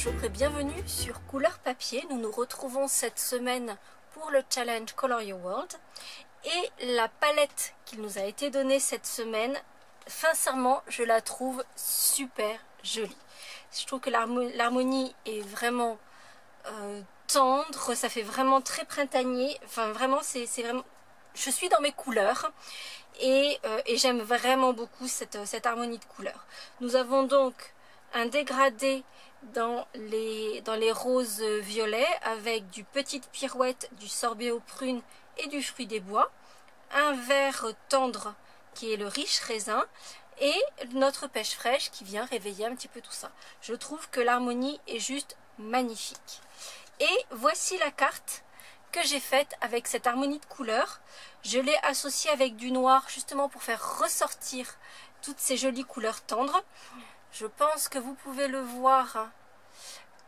Bonjour et bienvenue sur Couleur Papier. Nous nous retrouvons cette semaine pour le challenge Color Your World. Et la palette qui nous a été donnée cette semaine, sincèrement, je la trouve super jolie. Je trouve que l'harmonie est vraiment tendre, ça fait vraiment très printanier. Enfin, vraiment, c'est vraiment... Je suis dans mes couleurs et j'aime vraiment beaucoup cette harmonie de couleurs. Nous avons donc un dégradé dans les roses violets avec du petite pirouette, du sorbet aux prunes et du fruit des bois, un vert tendre qui est le riche raisin et notre pêche fraîche qui vient réveiller un petit peu tout ça. Je trouve que l'harmonie est juste magnifique. Et voici la carte que j'ai faite avec cette harmonie de couleurs. Je l'ai associée avec du noir justement pour faire ressortir toutes ces jolies couleurs tendres. Je pense que vous pouvez le voir,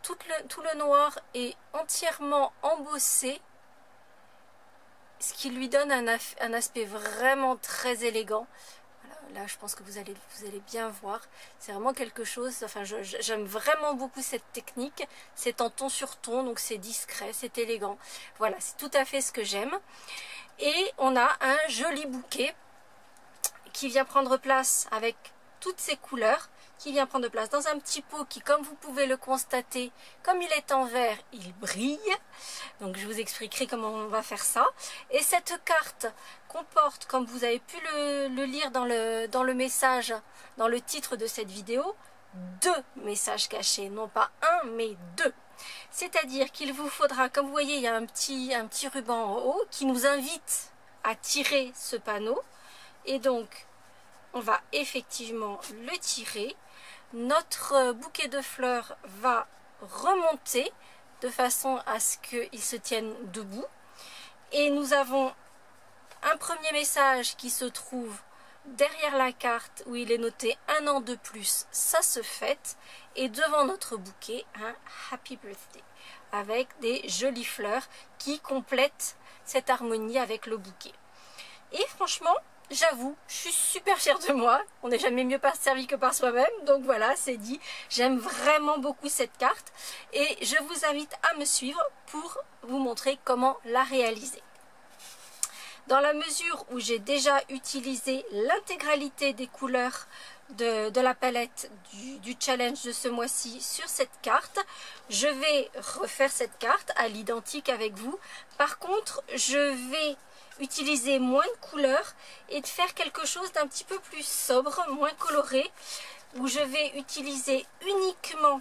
tout le noir est entièrement embossé, ce qui lui donne un aspect vraiment très élégant. Voilà, là, je pense que vous allez bien voir. C'est vraiment quelque chose, enfin, j'aime vraiment beaucoup cette technique. C'est en ton sur ton, donc c'est discret, c'est élégant. Voilà, c'est tout à fait ce que j'aime. Et on a un joli bouquet qui vient prendre place avec toutes ces couleurs, qui vient prendre place dans un petit pot qui, comme vous pouvez le constater, comme il est en verre, il brille. Donc je vous expliquerai comment on va faire ça. Et cette carte comporte, comme vous avez pu le lire dans le message, dans le titre de cette vidéo, 2 messages cachés, non pas un mais 2. C'est-à-dire qu'il vous faudra, comme vous voyez, il y a un petit ruban en haut qui nous invite à tirer ce panneau. Et donc, on va effectivement le tirer. Notre bouquet de fleurs va remonter de façon à ce qu'il se tienne debout. Et nous avons un premier message qui se trouve derrière la carte où il est noté 1 an de plus, ça se fête. Et devant notre bouquet, un Happy Birthday avec des jolies fleurs qui complètent cette harmonie avec le bouquet. Et franchement, j'avoue, je suis super fière de moi. On n'est jamais mieux servi que par soi-même. Donc voilà, c'est dit. J'aime vraiment beaucoup cette carte. Et je vous invite à me suivre pour vous montrer comment la réaliser. Dans la mesure où j'ai déjà utilisé l'intégralité des couleurs de la palette du challenge de ce mois-ci sur cette carte, je vais refaire cette carte à l'identique avec vous. Par contre, je vais utiliser moins de couleurs et de faire quelque chose d'un petit peu plus sobre, moins coloré, où je vais utiliser uniquement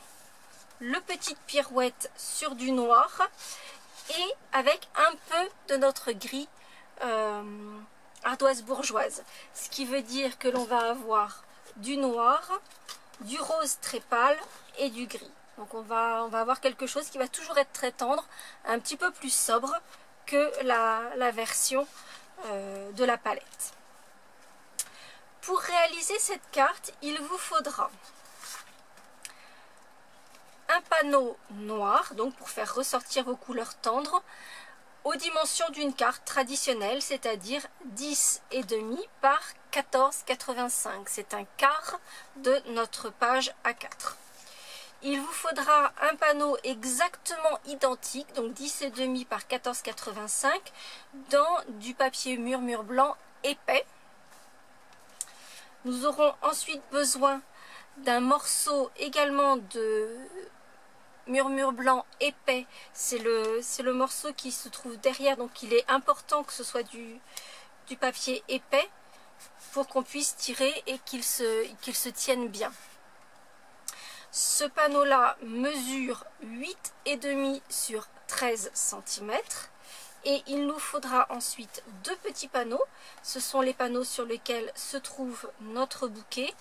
le petite pirouette sur du noir et avec un peu de notre gris ardoise bourgeoise. Ce qui veut dire que l'on va avoir du noir, du rose très pâle et du gris. Donc on va avoir quelque chose qui va toujours être très tendre, un petit peu plus sobre que la version de la palette. Pour réaliser cette carte, il vous faudra un panneau noir, donc pour faire ressortir vos couleurs tendres, aux dimensions d'une carte traditionnelle, c'est-à-dire 10,5 par 14,85. C'est un quart de notre page A4. Il vous faudra un panneau exactement identique, donc 10,5 par 14,85, dans du papier murmure blanc épais. Nous aurons ensuite besoin d'un morceau également de murmure blanc épais. C'est le morceau qui se trouve derrière, donc il est important que ce soit du papier épais pour qu'on puisse tirer et qu'il se tienne bien. Ce panneau-là mesure 8,5 sur 13 cm et il nous faudra ensuite 2 petits panneaux. Ce sont les panneaux sur lesquels se trouve notre bouquet.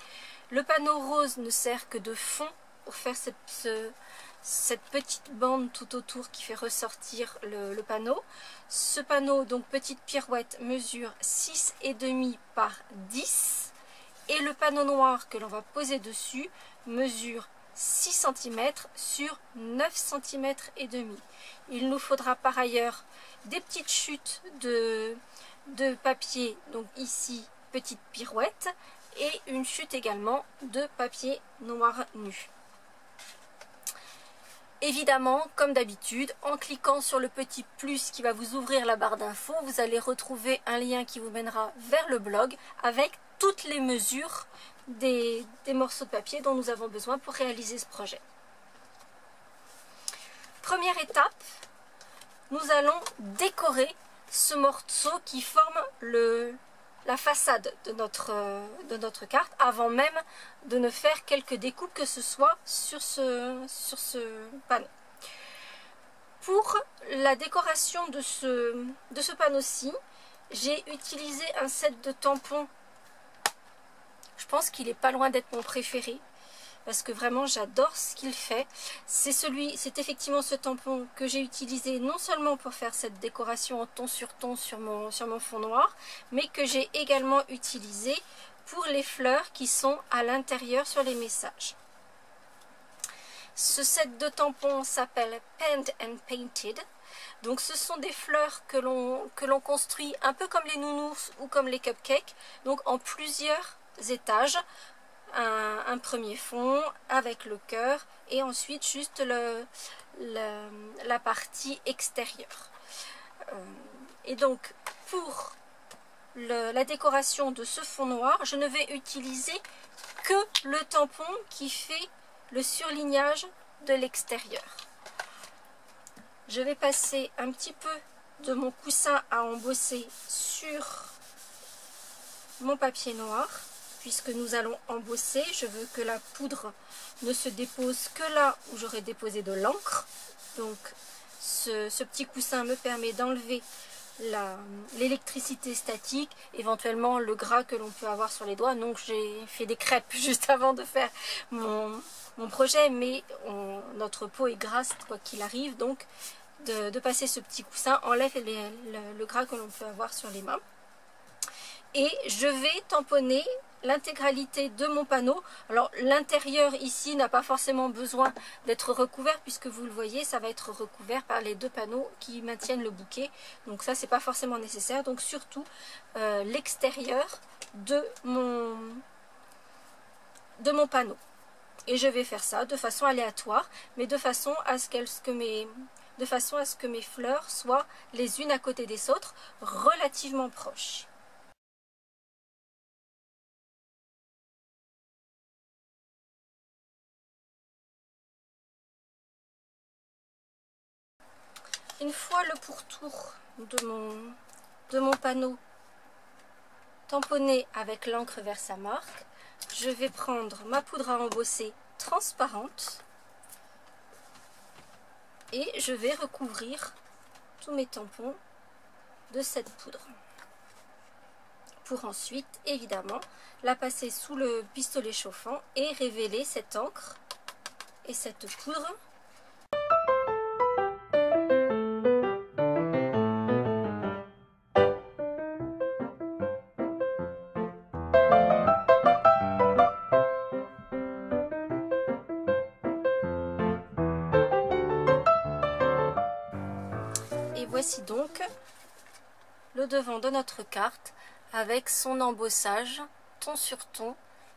Le panneau rose ne sert que de fond pour faire cette petite bande tout autour qui fait ressortir le panneau. Ce panneau, donc petite pirouette, mesure 6,5 par 10 et le panneau noir que l'on va poser dessus mesure 6 cm sur 9 cm et demi. Il nous faudra par ailleurs des petites chutes de papier, donc ici petite pirouette, et une chute également de papier noir nu. Évidemment, comme d'habitude, en cliquant sur le petit plus qui va vous ouvrir la barre d'infos, vous allez retrouver un lien qui vous mènera vers le blog avec toutes les mesures des morceaux de papier dont nous avons besoin pour réaliser ce projet. Première étape, nous allons décorer ce morceau qui forme la façade de notre carte avant même de ne faire quelques découpes que ce soit sur ce panneau. Pour la décoration de ce panneau-ci, j'ai utilisé un set de tampons. Je pense qu'il n'est pas loin d'être mon préféré parce que vraiment j'adore ce qu'il fait. C'est effectivement ce tampon que j'ai utilisé non seulement pour faire cette décoration en ton sur ton sur mon fond noir, mais que j'ai également utilisé pour les fleurs qui sont à l'intérieur sur les messages. Ce set de tampons s'appelle Penned and Painted. Donc ce sont des fleurs que l'on construit un peu comme les nounours ou comme les cupcakes, donc en plusieurs étages. Un premier fond avec le cœur et ensuite juste la partie extérieure. Et donc pour la décoration de ce fond noir, je ne vais utiliser que le tampon qui fait le surlignage de l'extérieur. Je vais passer un petit peu de mon coussin à embosser sur mon papier noir. Puisque nous allons embosser, je veux que la poudre ne se dépose que là où j'aurai déposé de l'encre. Donc ce petit coussin me permet d'enlever l'électricité statique, éventuellement le gras que l'on peut avoir sur les doigts. Donc j'ai fait des crêpes juste avant de faire mon projet, mais notre peau est grasse quoi qu'il arrive. Donc de passer ce petit coussin enlève le gras que l'on peut avoir sur les mains. Et je vais tamponner l'intégralité de mon panneau. Alors l'intérieur ici n'a pas forcément besoin d'être recouvert puisque vous le voyez, ça va être recouvert par les deux panneaux qui maintiennent le bouquet. Donc ça, c'est pas forcément nécessaire. Donc surtout l'extérieur de mon panneau. Et je vais faire ça de façon aléatoire, mais de façon à ce que mes fleurs soient les unes à côté des autres, relativement proches. Une fois le pourtour de mon panneau tamponné avec l'encre Versamark, je vais prendre ma poudre à embosser transparente et je vais recouvrir tous mes tampons de cette poudre. Pour ensuite, évidemment, la passer sous le pistolet chauffant et révéler cette encre et cette poudre. Et voici donc le devant de notre carte avec son embossage ton sur ton.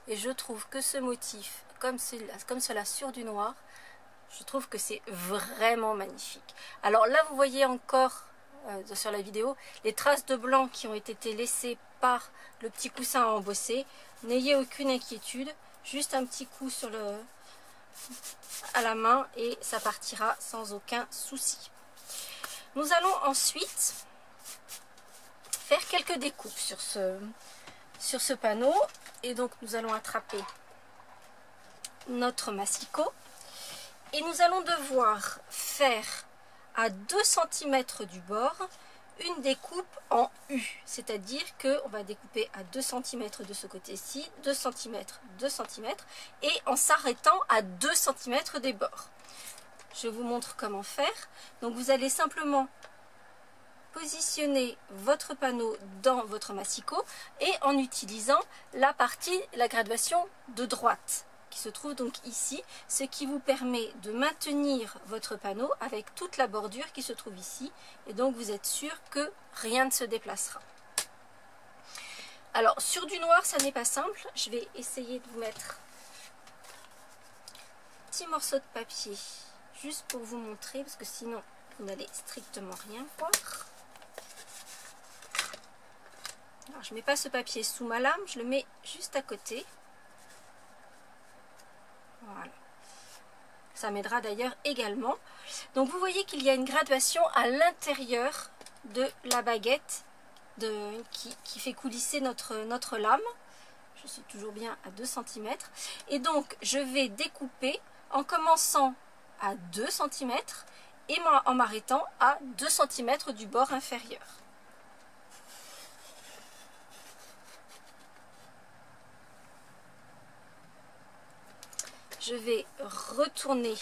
Et je trouve que ce motif, comme cela sur du noir, je trouve que c'est vraiment magnifique. Alors là, vous voyez encore sur la vidéo les traces de blanc qui ont été laissées par le petit coussin à embosser. N'ayez aucune inquiétude, juste un petit coup à la main et ça partira sans aucun souci. Nous allons ensuite faire quelques découpes sur ce panneau. Et donc nous allons attraper notre massicot. Et nous allons devoir faire à 2 cm du bord une découpe en U. C'est-à-dire qu'on va découper à 2 cm de ce côté-ci, 2 cm, 2 cm. Et en s'arrêtant à 2 cm des bords. Je vous montre comment faire. Donc vous allez simplement positionner votre panneau dans votre massicot et en utilisant la graduation de droite qui se trouve donc ici, ce qui vous permet de maintenir votre panneau avec toute la bordure qui se trouve ici et donc vous êtes sûr que rien ne se déplacera. Alors sur du noir ça n'est pas simple, je vais essayer de vous mettre un petit morceau de papier juste pour vous montrer, parce que sinon vous n'allez strictement rien voir. Alors, je ne mets pas ce papier sous ma lame, je le mets juste à côté. Voilà. Ça m'aidera d'ailleurs également. Donc vous voyez qu'il y a une graduation à l'intérieur de la baguette qui fait coulisser notre lame. Je suis toujours bien à 2 cm. Et donc je vais découper en commençant à 2 cm et en m'arrêtant à 2 cm du bord inférieur. Je vais retourner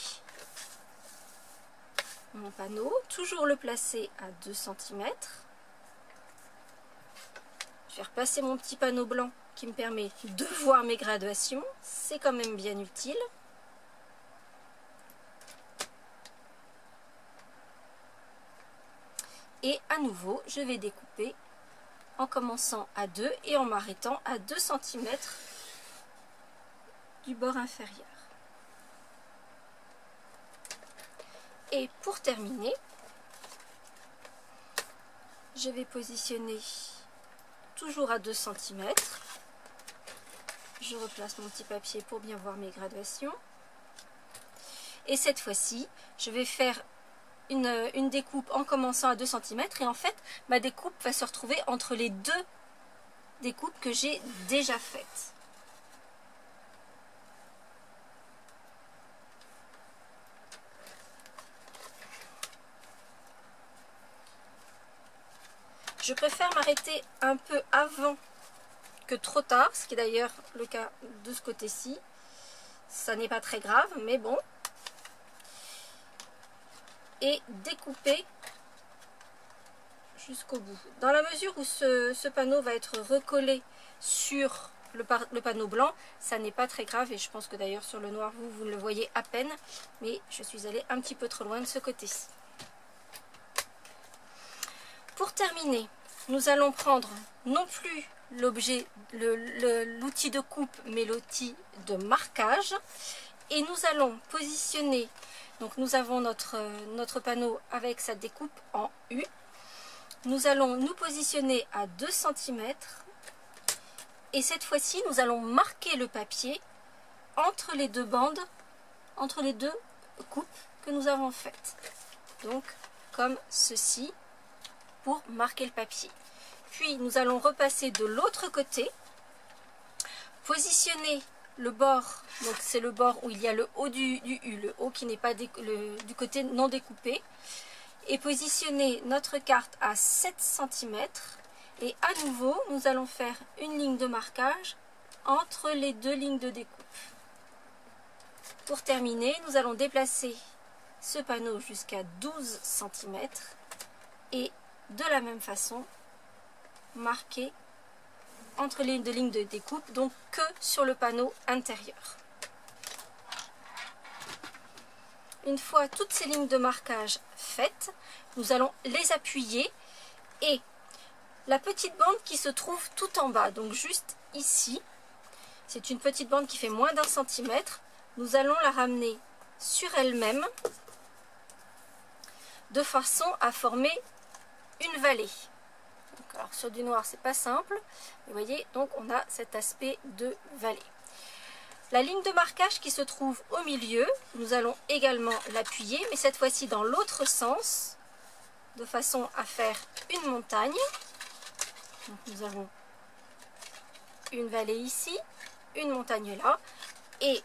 mon panneau, toujours le placer à 2 cm. Je vais repasser mon petit panneau blanc qui me permet de voir mes graduations. C'est quand même bien utile. Et à nouveau, je vais découper en commençant à 2 et en m'arrêtant à 2 cm du bord inférieur. Et pour terminer, je vais positionner toujours à 2 cm. Je replace mon petit papier pour bien voir mes graduations. Et cette fois-ci, je vais faire une découpe en commençant à 2 cm. Et en fait, ma découpe va se retrouver entre les deux découpes que j'ai déjà faites. Je préfère m'arrêter un peu avant que trop tard, ce qui est d'ailleurs le cas de ce côté-ci. Ça n'est pas très grave, mais bon. Et découper jusqu'au bout. Dans la mesure où ce panneau va être recollé sur le panneau blanc, ça n'est pas très grave. Et je pense que d'ailleurs sur le noir, vous le voyez à peine. Mais je suis allée un petit peu trop loin de ce côté-ci. Pour terminer, nous allons prendre non plus l'outil de coupe, mais l'outil de marquage. Et nous allons positionner, donc nous avons notre panneau avec sa découpe en U. Nous allons nous positionner à 2 cm. Et cette fois-ci, nous allons marquer le papier entre les deux bandes, entre les deux coupes que nous avons faites. Donc, comme ceci, pour marquer le papier. Puis nous allons repasser de l'autre côté, positionner le bord, donc c'est le bord où il y a le haut du U, le haut qui n'est pas du côté non découpé, et positionner notre carte à 7 cm. Et à nouveau, nous allons faire une ligne de marquage entre les deux lignes de découpe. Pour terminer, nous allons déplacer ce panneau jusqu'à 12 cm et de la même façon marquer entre les deux lignes de découpe, donc que sur le panneau intérieur. Une fois toutes ces lignes de marquage faites, nous allons les appuyer et la petite bande qui se trouve tout en bas, donc juste ici, c'est une petite bande qui fait moins d'1 centimètre, nous allons la ramener sur elle-même de façon à former une vallée. Donc, alors sur du noir c'est pas simple, vous voyez, donc on a cet aspect de vallée. La ligne de marquage qui se trouve au milieu, nous allons également l'appuyer, mais cette fois-ci dans l'autre sens, de façon à faire une montagne. Donc nous avons une vallée ici, une montagne là, et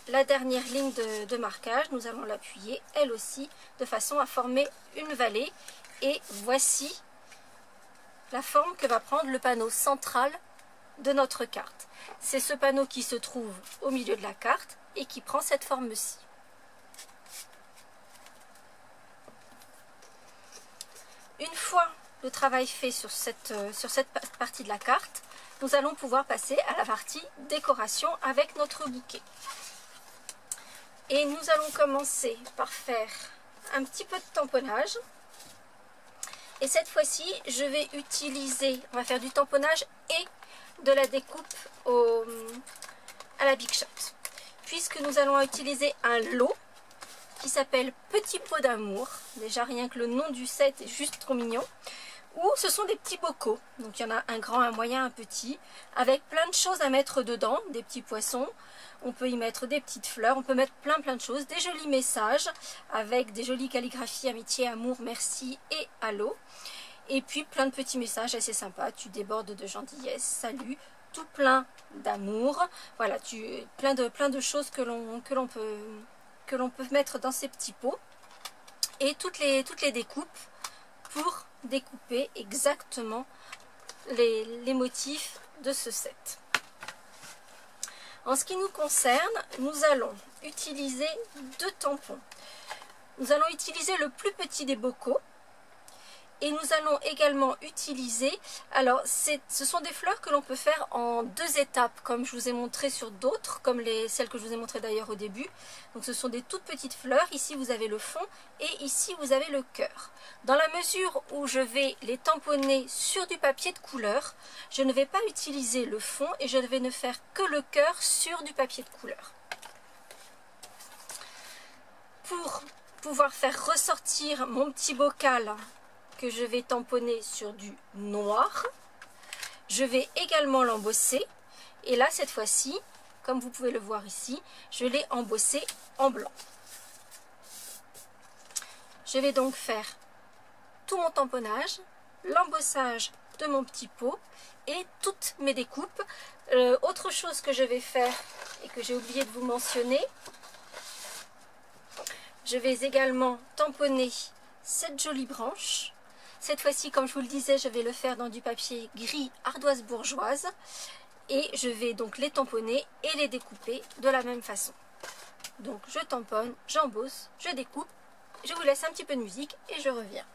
la dernière ligne de marquage, nous allons l'appuyer elle aussi de façon à former une vallée. Et voici la forme que va prendre le panneau central de notre carte. C'est ce panneau qui se trouve au milieu de la carte et qui prend cette forme-ci. Une fois le travail fait sur cette partie de la carte, nous allons pouvoir passer à la partie décoration avec notre bouquet. Et nous allons commencer par faire un petit peu de tamponnage. Et cette fois-ci, je vais utiliser, on va faire du tamponnage et de la découpe à la Big Shot. Puisque nous allons utiliser un lot qui s'appelle Petit pot d'amour. Déjà rien que le nom du set est juste trop mignon. Ou ce sont des petits bocaux. Donc il y en a un grand, un moyen, un petit, avec plein de choses à mettre dedans, des petits poissons. On peut y mettre des petites fleurs, on peut mettre plein de choses, des jolis messages avec des jolies calligraphies, amitié, amour, merci et allô. Et puis plein de petits messages assez sympas, tu débordes de gentillesse, salut, tout plein d'amour. Voilà, plein de choses que l'on peut mettre dans ces petits pots. Et toutes les découpes pour découper exactement les motifs de ce set. En ce qui nous concerne, nous allons utiliser 2 tampons. Nous allons utiliser le plus petit des bocaux. Et nous allons également utiliser, alors ce sont des fleurs que l'on peut faire en 2 étapes, comme je vous ai montré sur d'autres, comme celles que je vous ai montrées d'ailleurs au début. Donc ce sont des toutes petites fleurs, ici vous avez le fond et ici vous avez le cœur. Dans la mesure où je vais les tamponner sur du papier de couleur, je ne vais pas utiliser le fond et je vais ne faire que le cœur sur du papier de couleur. Pour pouvoir faire ressortir mon petit bocal que je vais tamponner sur du noir, je vais également l'embosser et là cette fois-ci, comme vous pouvez le voir ici, je l'ai embossé en blanc. Je vais donc faire tout mon tamponnage, l'embossage de mon petit pot et toutes mes découpes. Autre chose que je vais faire et que j'ai oublié de vous mentionner, je vais également tamponner cette jolie branche. Cette fois-ci, comme je vous le disais, je vais le faire dans du papier gris ardoise bourgeoise. Et je vais donc les tamponner et les découper de la même façon. Donc je tamponne, j'embosse, je découpe. Je vous laisse un petit peu de musique et je reviens.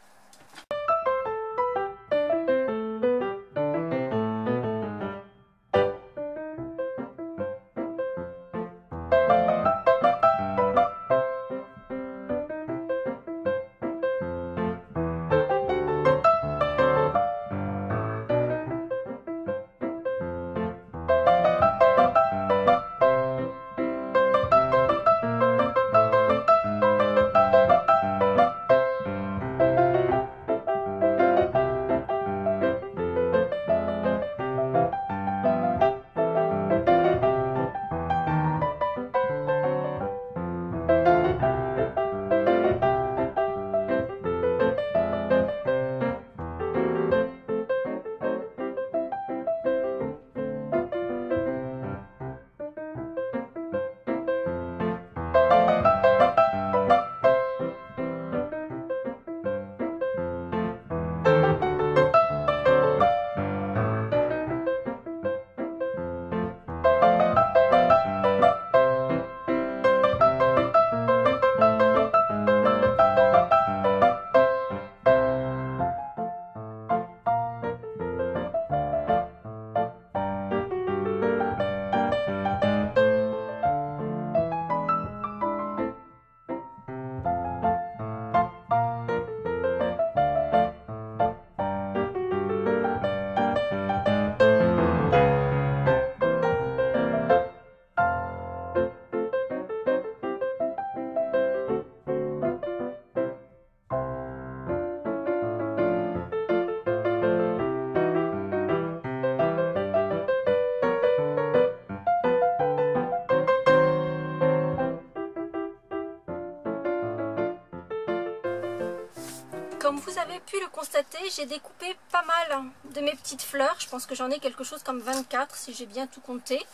Comme vous avez pu le constater, j'ai découpé pas mal de mes petites fleurs. Je pense que j'en ai quelque chose comme 24 si j'ai bien tout compté.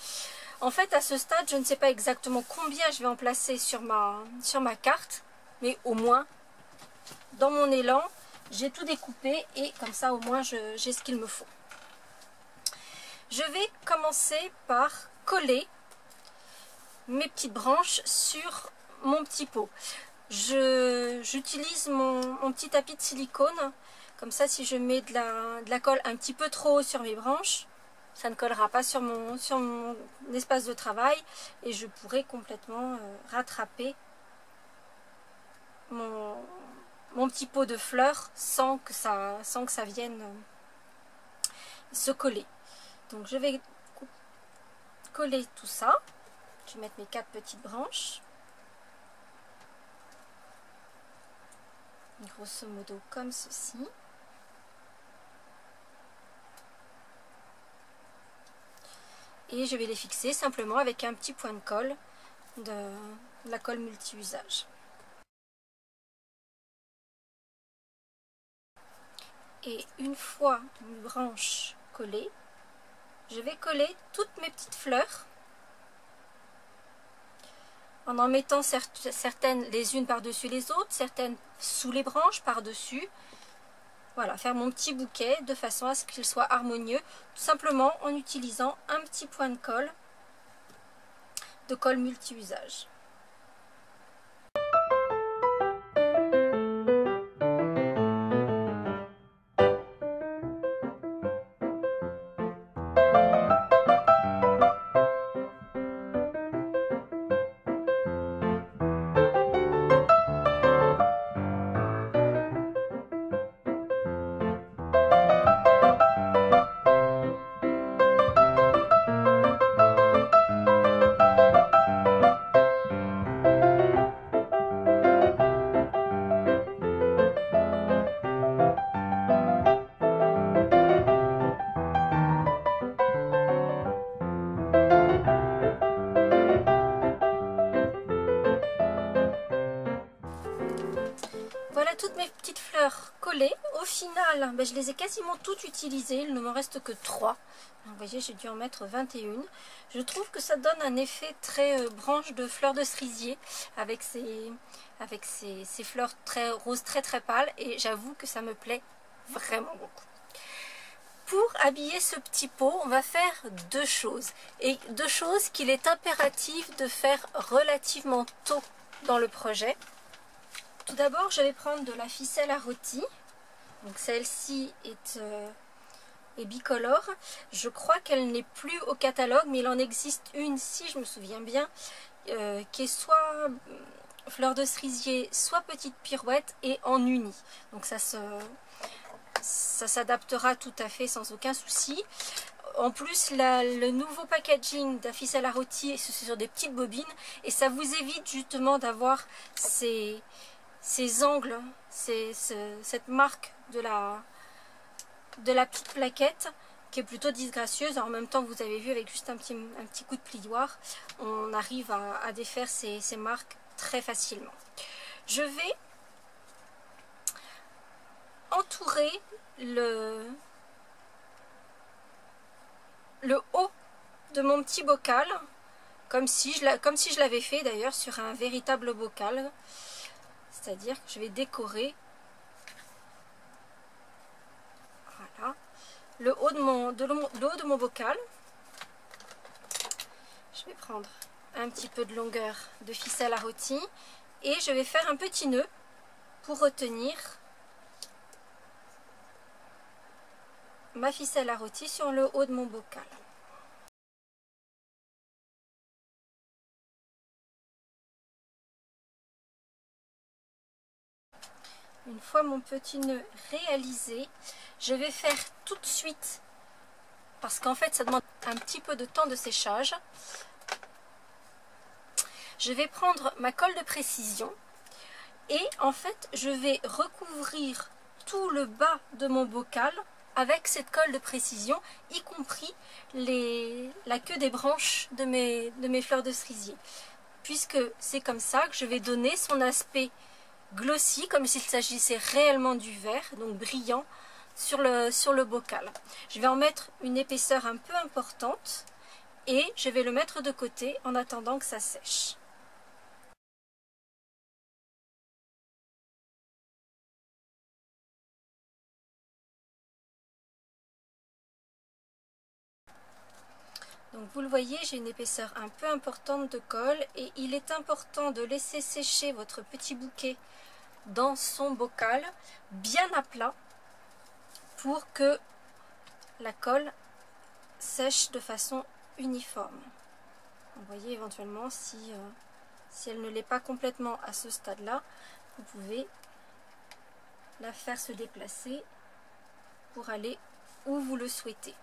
En fait, à ce stade, je ne sais pas exactement combien je vais en placer sur ma carte. Mais au moins, dans mon élan, j'ai tout découpé et comme ça, au moins, j'ai ce qu'il me faut. Je vais commencer par coller mes petites branches sur mon petit pot. J'utilise mon petit tapis de silicone, comme ça si je mets de la colle un petit peu trop haut sur mes branches, ça ne collera pas sur mon espace de travail et je pourrai complètement rattraper mon petit pot de fleurs sans que ça vienne se coller. Donc je vais coller tout ça, je vais mettre mes 4 petites branches. grosso modo comme ceci. Et je vais les fixer simplement avec un petit point de colle de la colle multi-usage. Et une fois mes branches collées, je vais coller toutes mes petites fleurs en mettant certaines les unes par-dessus les autres, certaines sous les branches par-dessus. Voilà, faire mon petit bouquet de façon à ce qu'il soit harmonieux, tout simplement en utilisant un petit point de colle multi-usage. Voilà toutes mes petites fleurs collées. Au final, je les ai quasiment toutes utilisées. Il ne m'en reste que 3. Vous voyez, j'ai dû en mettre 21. Je trouve que ça donne un effet très branche de fleurs de cerisier avec ces fleurs très roses, très pâles. Et j'avoue que ça me plaît vraiment beaucoup. Pour habiller ce petit pot, on va faire deux choses. Et deux choses qu'il est impératif de faire relativement tôt dans le projet. Tout d'abord, je vais prendre de la ficelle à rôti. Donc celle-ci est bicolore. Je crois qu'elle n'est plus au catalogue, mais il en existe une, si je me souviens bien, qui est soit fleur de cerisier, soit petite pirouette et en uni. Donc ça s'adaptera tout à fait sans aucun souci. En plus, le nouveau packaging de la ficelle à rôti, c'est sur des petites bobines et ça vous évite justement d'avoir ces angles, cette marque de la petite plaquette qui est plutôt disgracieuse. En même temps, vous avez vu, avec juste un petit coup de plioir, on arrive à défaire ces marques très facilement. Je vais entourer le haut de mon petit bocal, comme si je l'avais fait d'ailleurs sur un véritable bocal. C'est-à-dire que je vais décorer voilà, le haut de mon bocal. Je vais prendre un petit peu de longueur de ficelle à rôti et je vais faire un petit nœud pour retenir ma ficelle à rôti sur le haut de mon bocal. Une fois mon petit nœud réalisé, je vais faire tout de suite, parce qu'en fait ça demande un petit peu de temps de séchage, je vais prendre ma colle de précision et en fait je vais recouvrir tout le bas de mon bocal avec cette colle de précision, y compris la queue des branches de mes fleurs de cerisier, puisque c'est comme ça que je vais donner son aspect glossy, comme s'il s'agissait réellement du verre, donc brillant sur le bocal. Je vais en mettre une épaisseur un peu importante et je vais le mettre de côté en attendant que ça sèche. Donc vous le voyez, j'ai une épaisseur un peu importante de colle et il est important de laisser sécher votre petit bouquet dans son bocal bien à plat pour que la colle sèche de façon uniforme. Vous voyez, éventuellement si elle ne l'est pas complètement à ce stade là, vous pouvez la faire se déplacer pour aller où vous le souhaitez.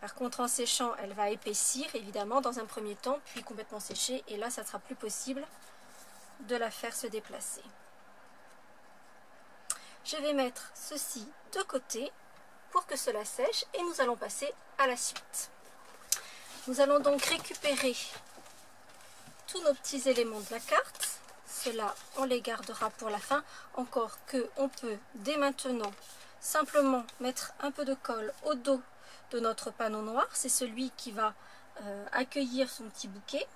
Par contre, en séchant, elle va épaissir évidemment dans un premier temps, puis complètement sécher, et là ça ne sera plus possible de la faire se déplacer. Je vais mettre ceci de côté pour que cela sèche et nous allons passer à la suite. Nous allons donc récupérer tous nos petits éléments de la carte. Cela, on les gardera pour la fin. Encore que on peut dès maintenant simplement mettre un peu de colle au dos de notre panneau noir. C'est celui qui va accueillir son petit bouquet.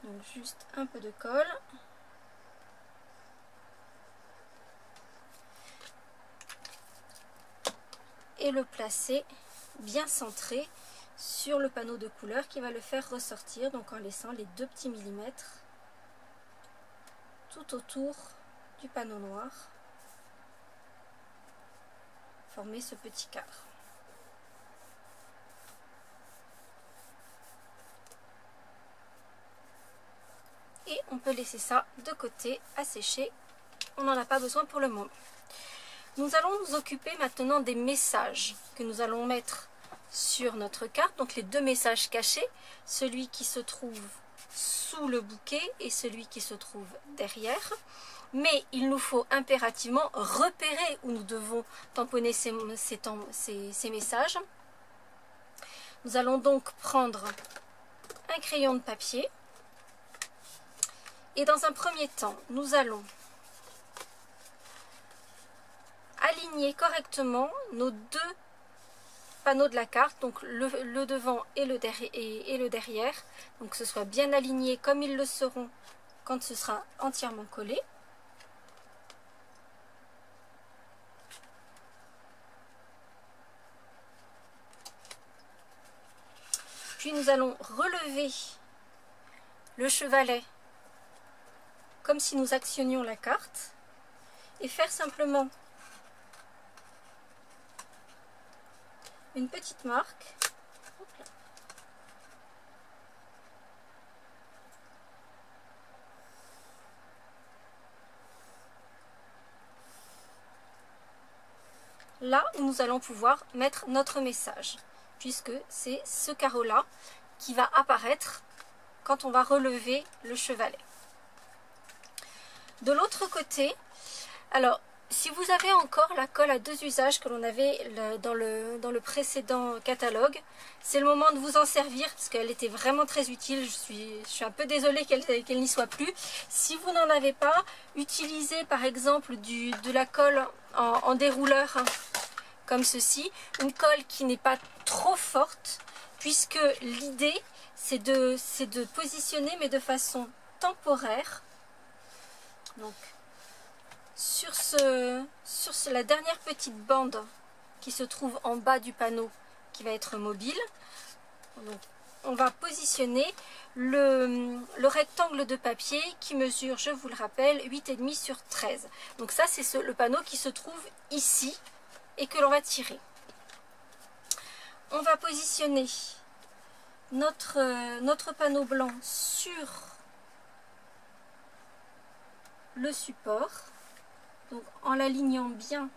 Donc juste un peu de colle. Et le placer bien centré sur le panneau de couleur qui va le faire ressortir, donc en laissant les 2 petits millimètres tout autour du panneau noir, former ce petit cadre. Et on peut laisser ça de côté à sécher, on n'en a pas besoin pour le moment. Nous allons nous occuper maintenant des messages que nous allons mettre sur notre carte, donc les 2 messages cachés, celui qui se trouve sous le bouquet et celui qui se trouve derrière. Mais il nous faut impérativement repérer où nous devons tamponner ces messages. Nous allons donc prendre un crayon de papier et dans un premier temps, nous allons aligner correctement nos 2 panneaux de la carte, donc le devant et le derrière, donc que ce soit bien aligné comme ils le seront quand ce sera entièrement collé. Puis nous allons relever le chevalet comme si nous actionnions la carte et faire simplement une petite marque. Là où nous allons pouvoir mettre notre message, puisque c'est ce carreau-là qui va apparaître quand on va relever le chevalet. De l'autre côté, alors si vous avez encore la colle à 2 usages que l'on avait dans le précédent catalogue, c'est le moment de vous en servir parce qu'elle était vraiment très utile. Je suis un peu désolée qu'elle n'y soit plus. Si vous n'en avez pas, utilisez par exemple de la colle en dérouleur comme ceci. Une colle qui n'est pas trop forte puisque l'idée c'est de positionner mais de façon temporaire. Donc sur la dernière petite bande qui se trouve en bas du panneau qui va être mobile, donc on va positionner le rectangle de papier qui mesure, je vous le rappelle, 8,5 sur 13. Donc ça c'est le panneau qui se trouve ici et que l'on va tirer. On va positionner notre panneau blanc sur le support, donc en l'alignant bien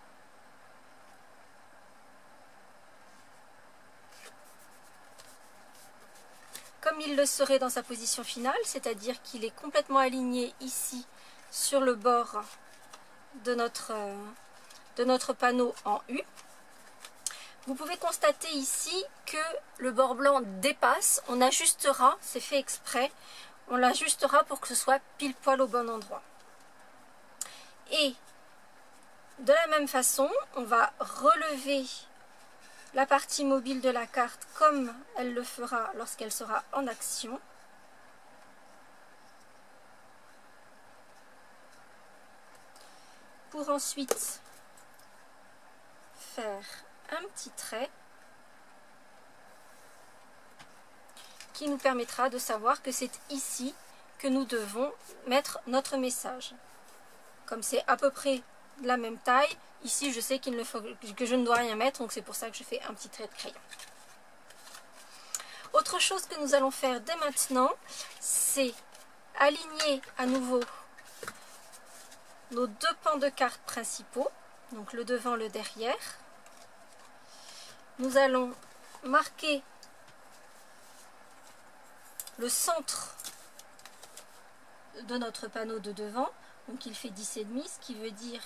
comme il le serait dans sa position finale, c'est-à-dire qu'il est complètement aligné ici sur le bord de notre panneau en U. Vous pouvez constater ici que le bord blanc dépasse, on ajustera, c'est fait exprès, on l'ajustera pour que ce soit pile poil au bon endroit. Et de la même façon, on va relever la partie mobile de la carte comme elle le fera lorsqu'elle sera en action. Pour ensuite faire un petit trait qui nous permettra de savoir que c'est ici que nous devons mettre notre message. Comme c'est à peu près de la même taille, ici je sais que je ne dois rien mettre, donc c'est pour ça que je fais un petit trait de crayon. Autre chose que nous allons faire dès maintenant, c'est aligner à nouveau nos 2 pans de carte principaux, donc le devant, le derrière. Nous allons marquer le centre de notre panneau de devant Donc il fait 10,5, ce qui veut dire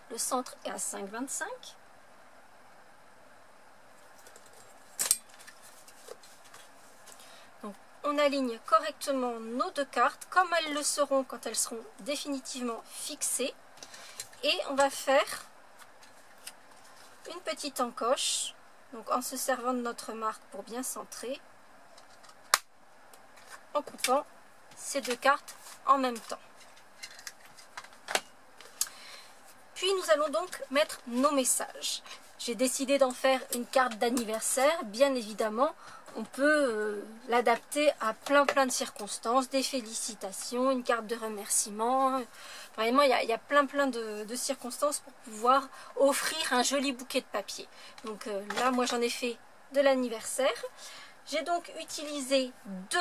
le centre est à 5,25. Donc on aligne correctement nos deux cartes comme elles le seront quand elles seront définitivement fixées. Et on va faire une petite encoche, donc en se servant de notre marque pour bien centrer, en coupant ces deux cartes en même temps. Puis nous allons donc mettre nos messages. J'ai décidé d'en faire une carte d'anniversaire. Bien évidemment, on peut l'adapter à plein de circonstances, des félicitations, une carte de remerciement. Vraiment, il y a plein de circonstances pour pouvoir offrir un joli bouquet de papier. Donc là, moi j'en ai fait de l'anniversaire. J'ai donc utilisé 2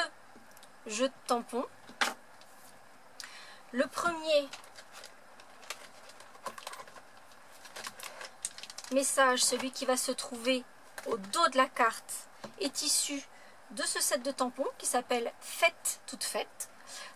jeux de tampons. Le premier message, celui qui va se trouver au dos de la carte, est issu de ce set de tampons qui s'appelle Fête toute faite.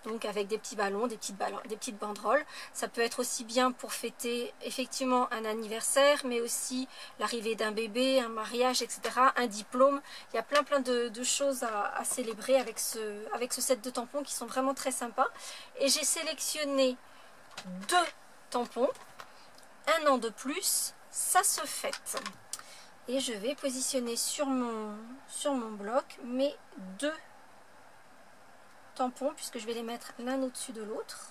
Donc avec des petits ballons, des petites banderoles. Ça peut être aussi bien pour fêter effectivement un anniversaire, mais aussi l'arrivée d'un bébé, un mariage, etc. Un diplôme. Il y a plein de choses à célébrer avec ce set de tampons qui sont vraiment très sympas. Et j'ai sélectionné 2 tampons, un an de plus, ça se fête. Et je vais positionner sur mon bloc mes 2 tampons, puisque je vais les mettre l'un au-dessus de l'autre.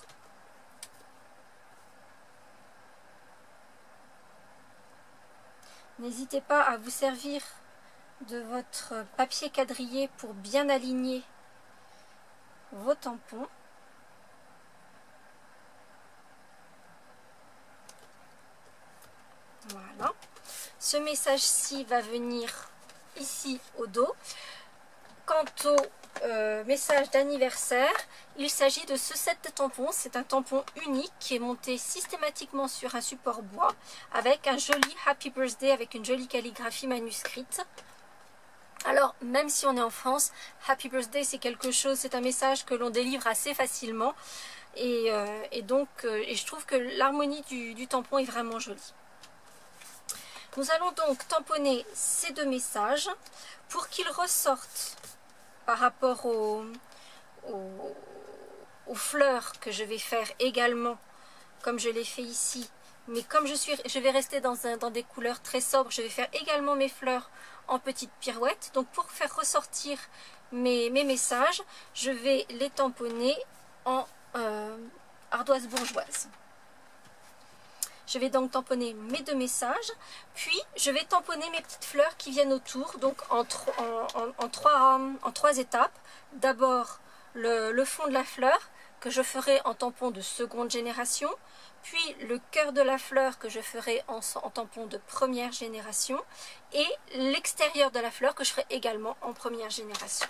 N'hésitez pas à vous servir de votre papier quadrillé pour bien aligner vos tampons. Voilà. Ce message-ci va venir ici au dos. Quant au message d'anniversaire, il s'agit de ce set de tampons. C'est un tampon unique qui est monté systématiquement sur un support bois avec un joli Happy Birthday avec une jolie calligraphie manuscrite. Alors, même si on est en France, Happy Birthday c'est quelque chose, c'est un message que l'on délivre assez facilement. Et je trouve que l'harmonie du tampon est vraiment jolie. Nous allons donc tamponner ces 2 messages pour qu'ils ressortent par rapport aux fleurs que je vais faire également, comme je l'ai fait ici. Mais comme je vais rester dans des couleurs très sobres, je vais faire également mes fleurs en petites pirouettes. Donc pour faire ressortir mes messages, je vais les tamponner en ardoise bourgeoise. Je vais donc tamponner mes 2 messages, puis je vais tamponner mes petites fleurs qui viennent autour, donc en 3 étapes. D'abord le fond de la fleur que je ferai en tampon de seconde génération, puis le cœur de la fleur que je ferai en tampon de première génération, et l'extérieur de la fleur que je ferai également en première génération.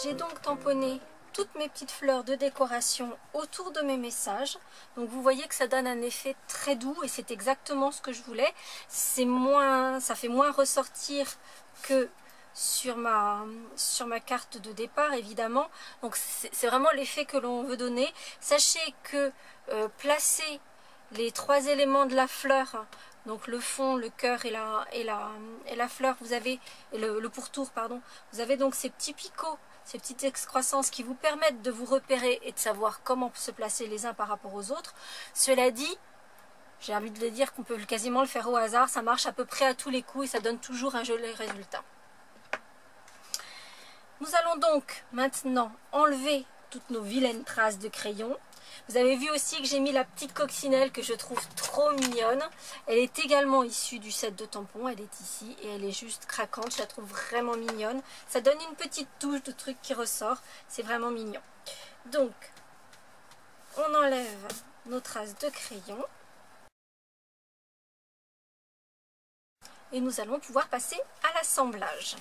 J'ai donc tamponné toutes mes petites fleurs de décoration autour de mes messages. Donc vous voyez que ça donne un effet très doux et c'est exactement ce que je voulais. Ça fait moins ressortir que sur ma carte de départ évidemment. Donc c'est vraiment l'effet que l'on veut donner. Sachez que placer les 3 éléments de la fleur, donc le fond, le cœur et la fleur, vous avez le pourtour, pardon, vous avez donc ces petits picots, ces petites excroissances qui vous permettent de vous repérer et de savoir comment se placer les uns par rapport aux autres. Cela dit, j'ai envie de dire qu'on peut quasiment le faire au hasard, ça marche à peu près à tous les coups et ça donne toujours un joli résultat. Nous allons donc maintenant enlever toutes nos vilaines traces de crayon. Vous avez vu aussi que j'ai mis la petite coccinelle que je trouve trop mignonne. Elle est également issue du set de tampons, elle est ici et elle est juste craquante, je la trouve vraiment mignonne. Ça donne une petite touche de truc qui ressort, c'est vraiment mignon. Donc, on enlève nos traces de crayon. Et nous allons pouvoir passer à l'assemblage.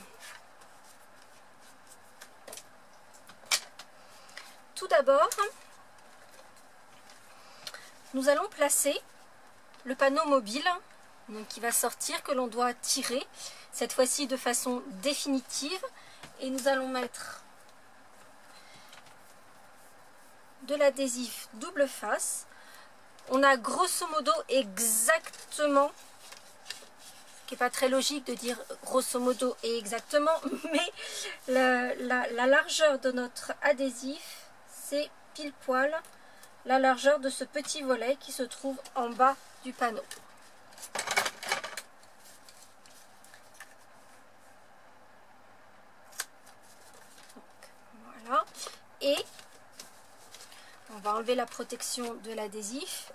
Tout d'abord, nous allons placer le panneau mobile donc, qui va sortir, que l'on doit tirer, cette fois-ci de façon définitive. Et nous allons mettre de l'adhésif double face. On a grosso modo exactement, ce qui n'est pas très logique de dire grosso modo et exactement, mais la largeur de notre adhésif, c'est pile poil la largeur de ce petit volet qui se trouve en bas du panneau. Donc, voilà. Et on va enlever la protection de l'adhésif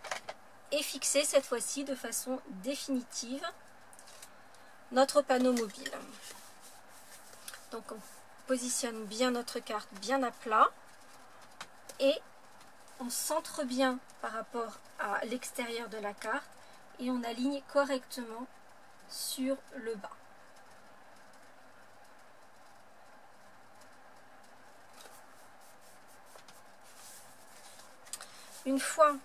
et fixer cette fois-ci de façon définitive notre panneau mobile. Donc on positionne bien notre carte bien à plat et on centre bien par rapport à l'extérieur de la carte et on aligne correctement sur le bas. Une fois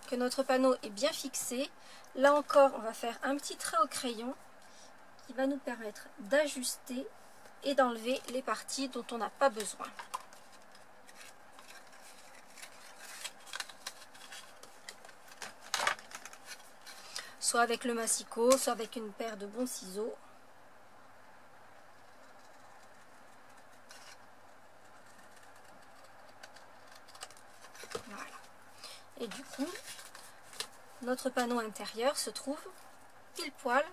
que notre panneau est bien fixé, là encore on va faire un petit trait au crayon qui va nous permettre d'ajuster et d'enlever les parties dont on n'a pas besoin. Soit avec le massicot, soit avec une paire de bons ciseaux. Voilà. Et du coup, notre panneau intérieur se trouve pile poil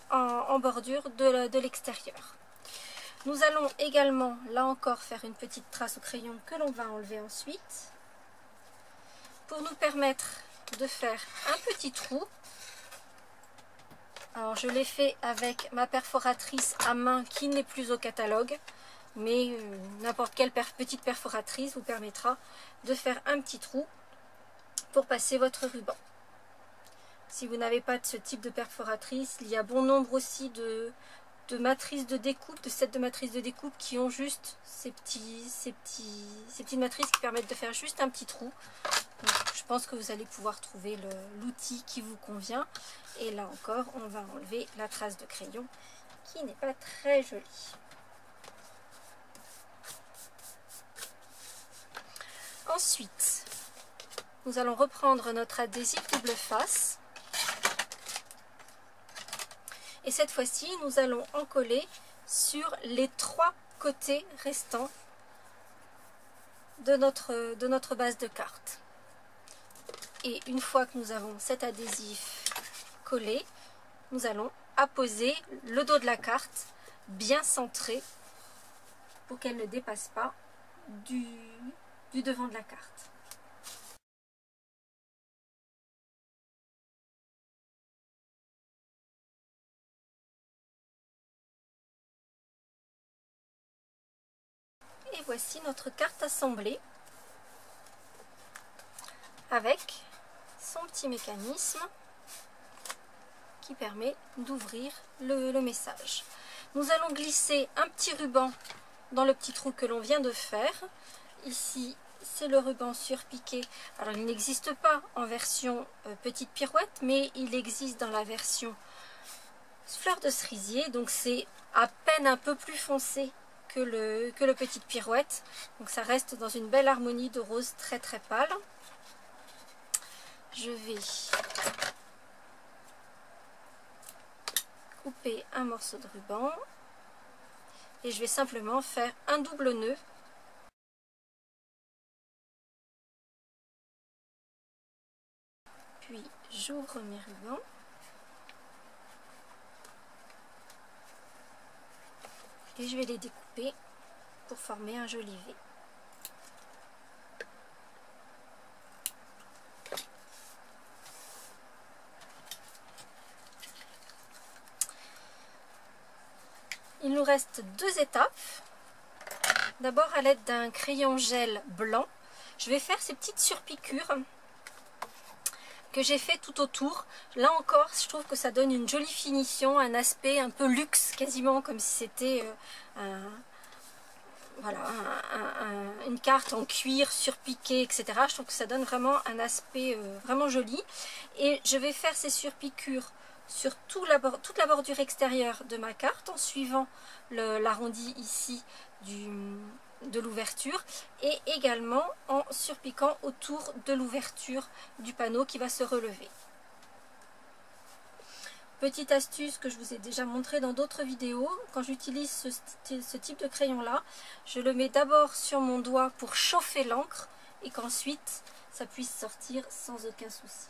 en bordure de l'extérieur. Nous allons également, là encore, faire une petite trace au crayon que l'on va enlever ensuite pour nous permettre de faire un petit trou. Alors je l'ai fait avec ma perforatrice à main qui n'est plus au catalogue, mais n'importe quelle petite perforatrice vous permettra de faire un petit trou pour passer votre ruban. Si vous n'avez pas de ce type de perforatrice, il y a bon nombre aussi de matrices de découpe, de sets de matrices de découpe qui ont juste ces petites matrices qui permettent de faire juste un petit trou. Donc, je pense que vous allez pouvoir trouver l'outil qui vous convient. Et là encore, on va enlever la trace de crayon qui n'est pas très jolie. Ensuite, nous allons reprendre notre adhésif double face. Et cette fois-ci, nous allons en coller sur les 3 côtés restants de notre base de carte. Et une fois que nous avons cet adhésif collé, nous allons apposer le dos de la carte bien centré pour qu'elle ne dépasse pas du devant de la carte. Et voici notre carte assemblée avec son petit mécanisme qui permet d'ouvrir le message. Nous allons glisser un petit ruban dans le petit trou que l'on vient de faire. Ici, c'est le ruban surpiqué. Alors, il n'existe pas en version petite pirouette, mais il existe dans la version fleur de cerisier. Donc, c'est à peine un peu plus foncé que le petite pirouette. Donc, ça reste dans une belle harmonie de rose très très pâle. Je vais couper un morceau de ruban et je vais simplement faire un double nœud puis j'ouvre mes rubans. Et je vais les découper pour former un joli V. Il nous reste deux étapes. D'abord, à l'aide d'un crayon gel blanc, je vais faire ces petites surpiqûres que j'ai fait tout autour. Là encore, je trouve que ça donne une jolie finition, un aspect un peu luxe, quasiment comme si c'était une carte en cuir surpiqué, etc. Je trouve que ça donne vraiment un aspect vraiment joli. Et je vais faire ces surpiqûres sur toute la bordure extérieure de ma carte en suivant l'arrondi ici de l'ouverture et également en surpiquant autour de l'ouverture du panneau qui va se relever. Petite astuce que je vous ai déjà montré dans d'autres vidéos, quand j'utilise ce type de crayon là, je le mets d'abord sur mon doigt pour chauffer l'encre et qu'ensuite ça puisse sortir sans aucun souci.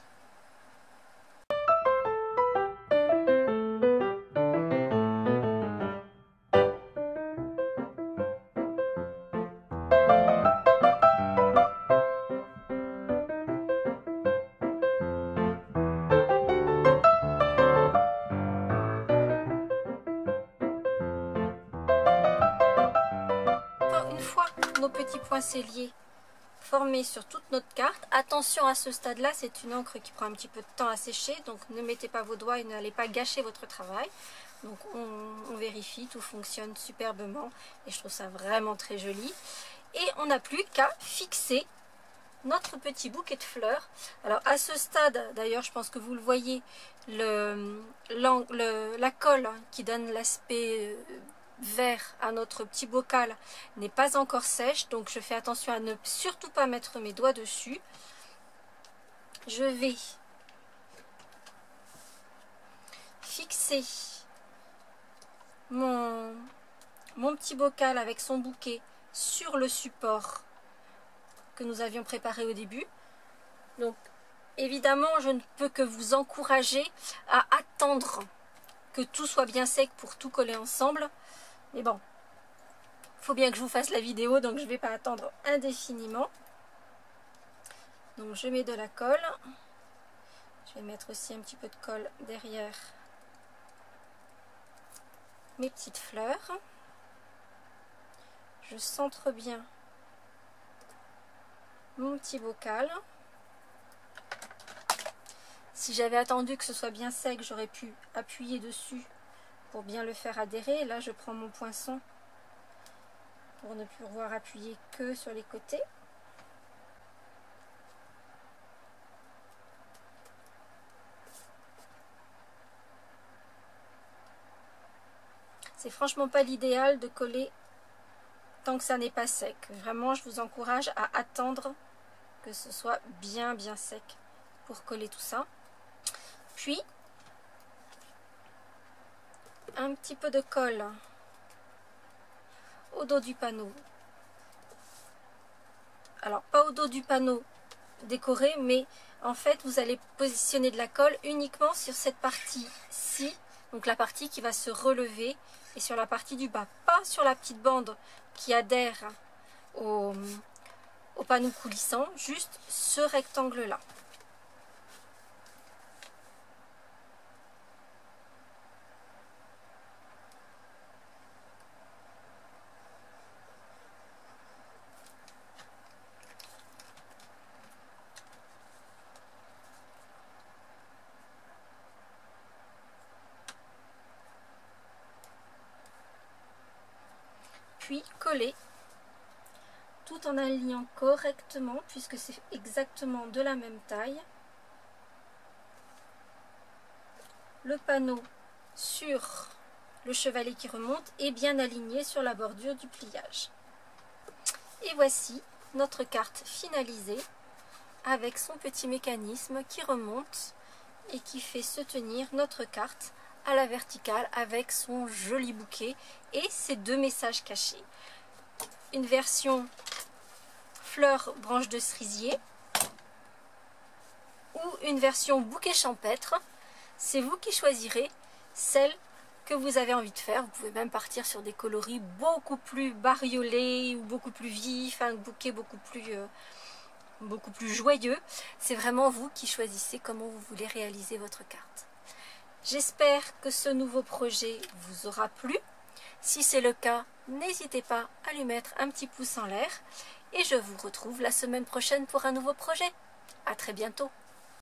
Une fois nos petits points selliers formés sur toute notre carte, attention à ce stade là, c'est une encre qui prend un petit peu de temps à sécher, donc ne mettez pas vos doigts et n'allez pas gâcher votre travail. Donc on vérifie, tout fonctionne superbement et je trouve ça vraiment très joli. Et on n'a plus qu'à fixer notre petit bouquet de fleurs. Alors à ce stade, d'ailleurs je pense que vous le voyez, la colle qui donne l'aspect vert à notre petit bocal n'est pas encore sèche, donc je fais attention à ne surtout pas mettre mes doigts dessus. Je vais fixer mon petit bocal avec son bouquet sur le support que nous avions préparé au début. Donc évidemment je ne peux que vous encourager à attendre que tout soit bien sec pour tout coller ensemble. Mais bon, il faut bien que je vous fasse la vidéo, donc je ne vais pas attendre indéfiniment. Donc je mets de la colle. Je vais mettre aussi un petit peu de colle derrière mes petites fleurs. Je centre bien mon petit bocal. Si j'avais attendu que ce soit bien sec, j'aurais pu appuyer dessus pour bien le faire adhérer. Là, je prends mon poinçon pour ne plus pouvoir appuyer que sur les côtés. C'est franchement pas l'idéal de coller tant que ça n'est pas sec. Vraiment, je vous encourage à attendre que ce soit bien sec pour coller tout ça. Puis, un petit peu de colle au dos du panneau. Alors, pas au dos du panneau décoré, mais en fait, vous allez positionner de la colle uniquement sur cette partie-ci, donc la partie qui va se relever, et sur la partie du bas, pas sur la petite bande qui adhère au panneau coulissant, juste ce rectangle-là. Puis coller tout en alignant correctement puisque c'est exactement de la même taille le panneau sur le chevalet qui remonte est bien aligné sur la bordure du pliage. Et voici notre carte finalisée avec son petit mécanisme qui remonte et qui fait se tenir notre carte à la verticale avec son joli bouquet et ses deux messages cachés. Une version fleurs branches de cerisier ou ou une version bouquet champêtre. C'est vous qui choisirez celle que vous avez envie de faire. Vous pouvez même partir sur des coloris beaucoup plus bariolés ou beaucoup plus vifs, un bouquet beaucoup plus joyeux. C'est vraiment vous qui choisissez comment vous voulez réaliser votre carte. J'espère que ce nouveau projet vous aura plu. Si c'est le cas, n'hésitez pas à lui mettre un petit pouce en l'air et je vous retrouve la semaine prochaine pour un nouveau projet. À très bientôt.